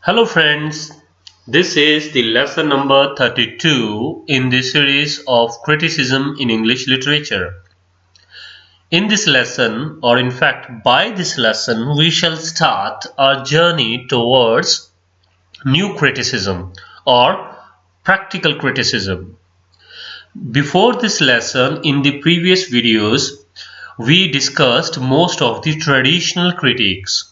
Hello friends, this is the lesson number 32 in the series of criticism in English literature. In this lesson, or in fact by this lesson, we shall start our journey towards new criticism or practical criticism. Before this lesson, in the previous videos, we discussed most of the traditional critiques.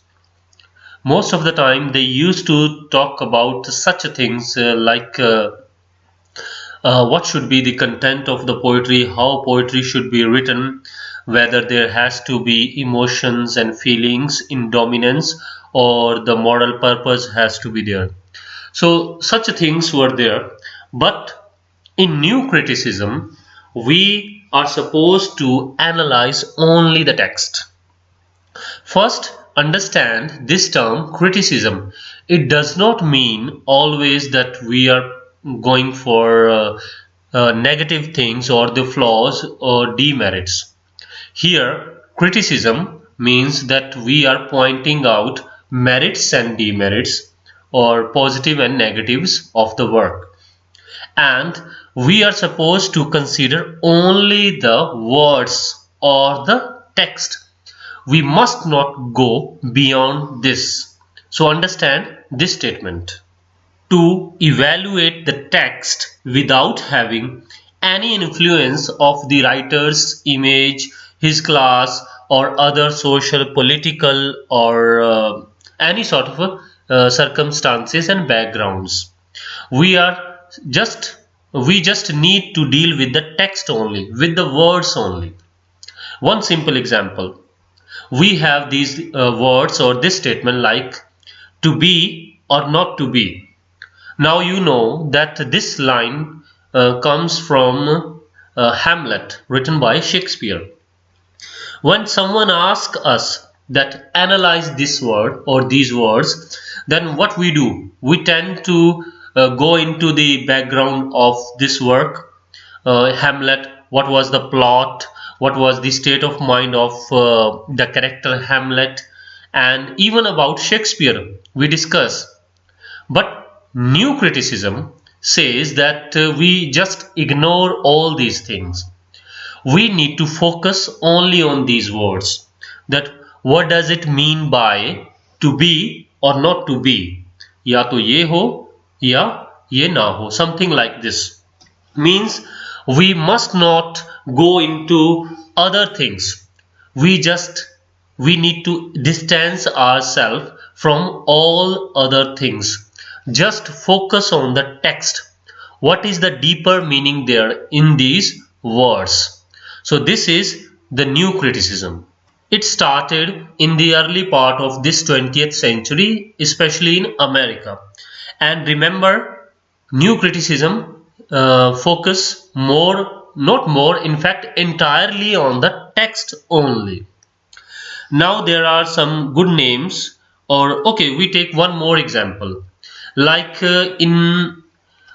Most of the time they used to talk about such things what should be the content of the poetry, how poetry should be written, whether there has to be emotions and feelings in dominance or the moral purpose has to be there. So such things were there, but in new criticism we are supposed to analyze only the text. First, understand this term criticism. It does not mean always that we are going for negative things or the flaws or demerits. Here, criticism means that we are pointing out merits and demerits or positive and negatives of the work. And we are supposed to consider only the words or the text. We must not go beyond this. So understand this statement. To evaluate the text without having any influence of the writer's image, his class, or other social, political, or any sort of circumstances and backgrounds. We are just we just need to deal with the text only, with the words only. One simple example. We have these words or this statement like to be or not to be. Now you know that this line comes from Hamlet, written by Shakespeare. When someone asks us that analyze this word or these words, then what we do? We tend to go into the background of this work. Hamlet, what was the plot? What was the state of mind of the character Hamlet? And even about Shakespeare we discuss. But new criticism says that we just ignore all these things. We need to focus only on these words. That what does it mean by to be or not to be? Ya to ye ho, ya ye na ho. Something like this. Means we must not go into other things. We need to distance ourselves from all other things. Just focus on the text. What is the deeper meaning there in these words? So this is the new criticism. It started in the early part of this 20th century, especially in America. And remember, new criticism focus more, not more, in fact entirely on the text only. Now there are some good names, or okay, we take one more example. Like in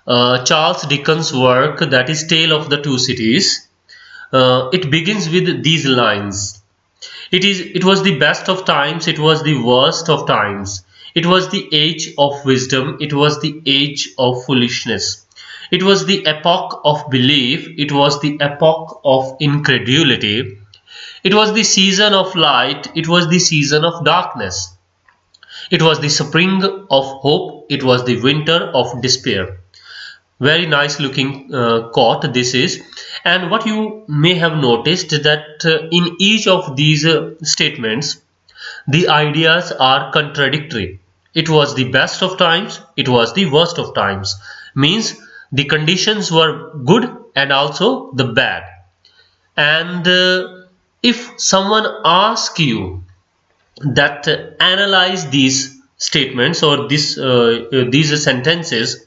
Charles Dickens' work, that is Tale of the Two Cities, it begins with these lines. It was the best of times, it was the worst of times. It was the age of wisdom, it was the age of foolishness. It was the epoch of belief, it was the epoch of incredulity. It was the season of light, it was the season of darkness. It was the spring of hope, it was the winter of despair. Very nice looking quote this is. And what you may have noticed that in each of these statements, the ideas are contradictory. It was the best of times, it was the worst of times. Means the conditions were good and also the bad. And if someone asks you that analyze these statements or these sentences,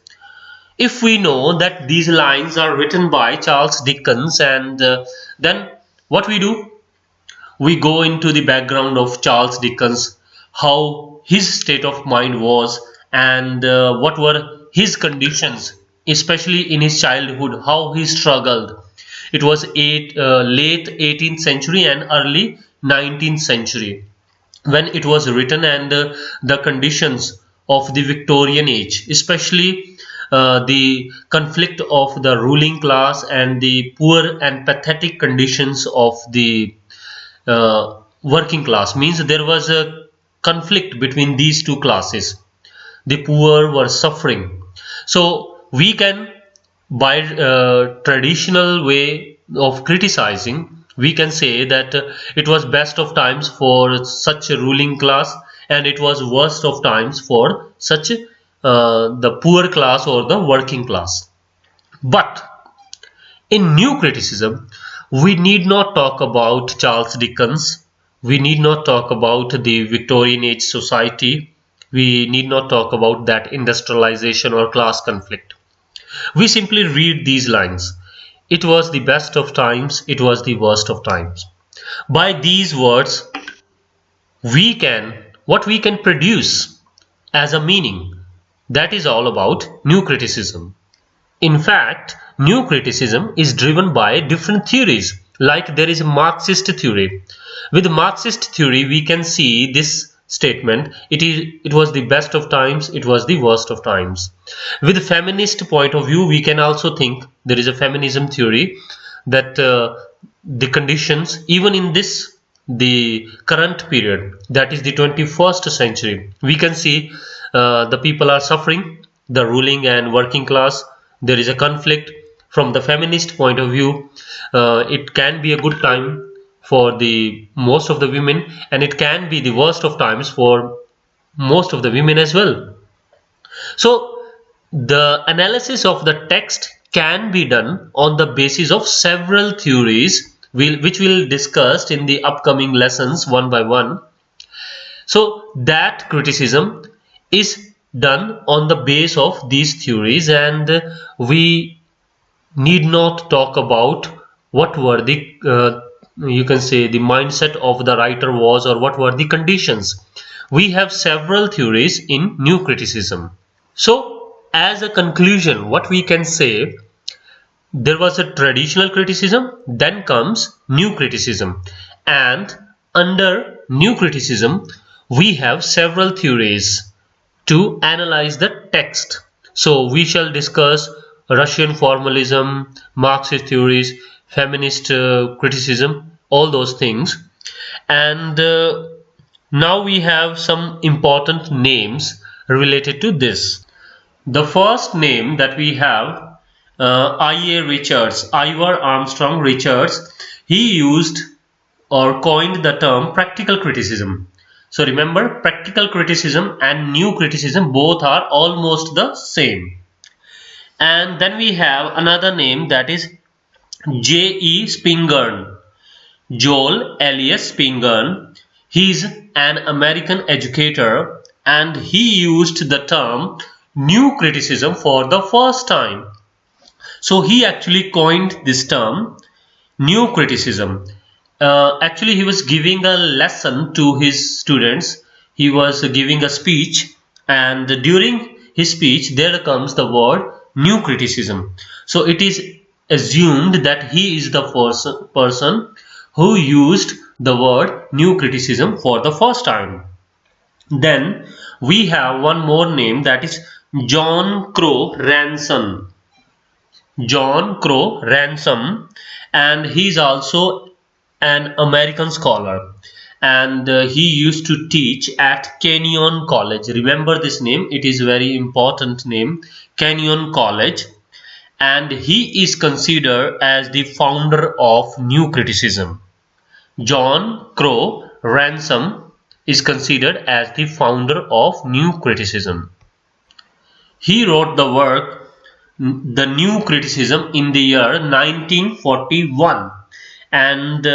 if we know that these lines are written by Charles Dickens, and then what we do, we go into the background of Charles Dickens, how his state of mind was, and what were his conditions, especially in his childhood, how he struggled. It was late 18th century and early 19th century when it was written, and the conditions of the Victorian age, especially the conflict of the ruling class and the poor and pathetic conditions of the working class. Means there was a conflict between these two classes. The poor were suffering. So we can, by traditional way of criticizing, we can say that it was best of times for such a ruling class, and it was worst of times for such the poor class or the working class. But in new criticism, we need not talk about Charles Dickens, we need not talk about the Victorian age society, we need not talk about that industrialization or class conflict. We simply read these lines. It was the best of times, it was the worst of times. By these words, what we can produce as a meaning, that is all about new criticism. In fact, new criticism is driven by different theories, like there is a Marxist theory. With Marxist theory, we can see this statement, it was the best of times, it was the worst of times. With feminist point of view, we can also think there is a feminism theory that the conditions, even in the current period, that is the 21st century, we can see the people are suffering, the ruling and working class, there is a conflict. From the feminist point of view, it can be a good time for the most of the women, and it can be the worst of times for most of the women as well. So the analysis of the text can be done on the basis of several theories, which we'll discuss in the upcoming lessons one by one. So that criticism is done on the base of these theories, and we need not talk about what were the you can say the mindset of the writer was, or what were the conditions. We have several theories in new criticism. So as a conclusion, what we can say, there was a traditional criticism, then comes new criticism, and under new criticism we have several theories to analyze the text. So we shall discuss Russian formalism, Marxist theories, feminist criticism, all those things. And now we have some important names related to this. The first name that we have, Ivor Armstrong Richards. He used or coined the term practical criticism. So remember, practical criticism and new criticism both are almost the same. And then we have another name, that is J.E. Spingarn, Joel Elias Spingarn. He is an American educator, and he used the term new criticism for the first time. So he actually coined this term new criticism. Actually, he was giving a lesson to his students. He was giving a speech, and during his speech there comes the word new criticism. So it is assumed that he is the first person who used the word new criticism for the first time. Then we have one more name, that is John Crow Ransom. John Crow Ransom, and he is also an American scholar, and he used to teach at Kenyon College. Remember this name, it is very important name, Kenyon College, and he is considered as the founder of new criticism. John Crow Ransom is considered as the founder of new criticism. He wrote the work The New Criticism in the year 1941, and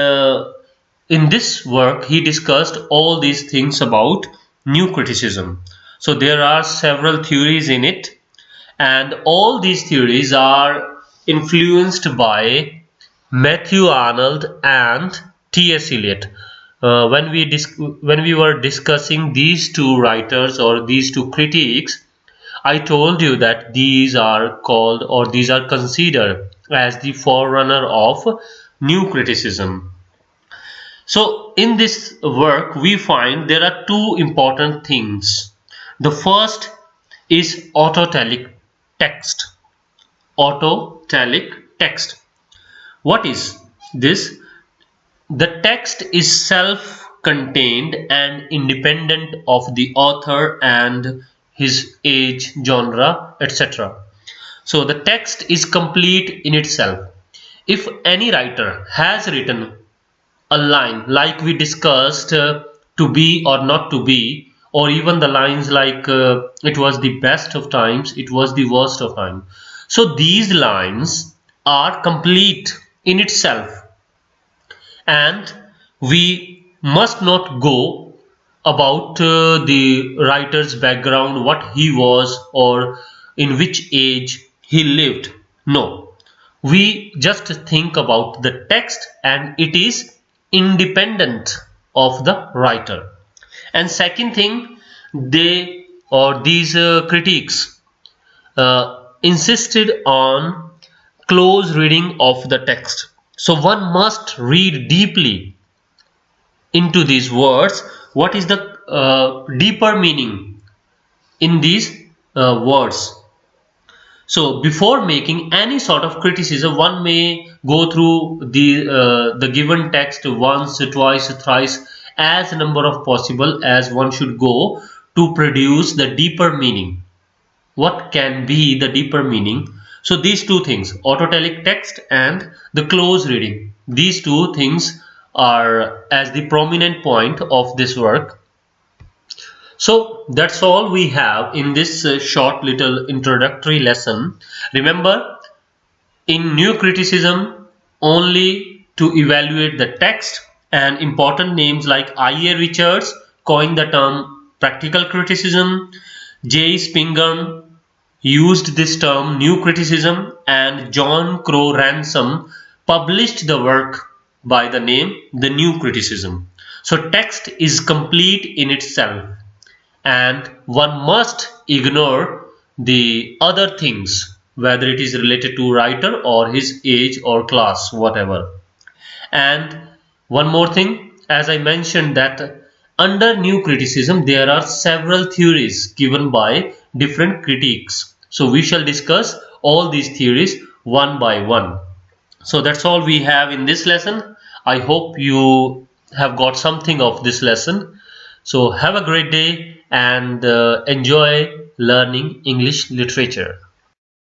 in this work he discussed all these things about new criticism. So there are several theories in it, and all these theories are influenced by Matthew Arnold and T.S. Eliot. When we were discussing these two writers or these two critics, I told you that these are called, or these are considered as the forerunner of new criticism. So in this work we find there are two important things. The first is autotelic text. Autotelic text. What is this? The text is self-contained and independent of the author and his age, genre, etc. So the text is complete in itself. If any writer has written a line like we discussed, to be or not to be, or even the lines like it was the best of times, it was the worst of times. So these lines are complete in itself, and we must not go about the writer's background, what he was or in which age he lived. No, we just think about the text and it is independent of the writer. And second thing, they or these critics insisted on close reading of the text. So one must read deeply into these words. What is the deeper meaning in these words? So before making any sort of criticism, one may go through the given text once, twice, thrice, as number of possible as one should go to produce the deeper meaning. What can be the deeper meaning? So these two things, autotelic text and the close reading, these two things are as the prominent point of this work. So that's all we have in this short little introductory lesson. Remember, in new criticism, only to evaluate the text, and important names like I.A. Richards coined the term practical criticism, J. Spingarn used this term new criticism, and John Crow Ransom published the work by the name the new criticism. So text is complete in itself, and one must ignore the other things, whether it is related to writer or his age or class, whatever. And one more thing, as I mentioned, that under new criticism there are several theories given by different critics. So we shall discuss all these theories one by one. So that's all we have in this lesson. I hope you have got something of this lesson. So have a great day and enjoy learning English literature.